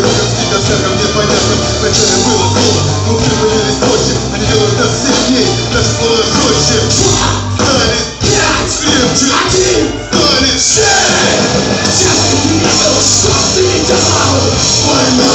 дорогам, стиком, всяком непонятным. Вначале было слово, но прибылились позже. Они делают нас сильней, наши слова жестче. Стали 5, крепче 1, стали 6. Сейчас ты не забыл, что ты делал. Война!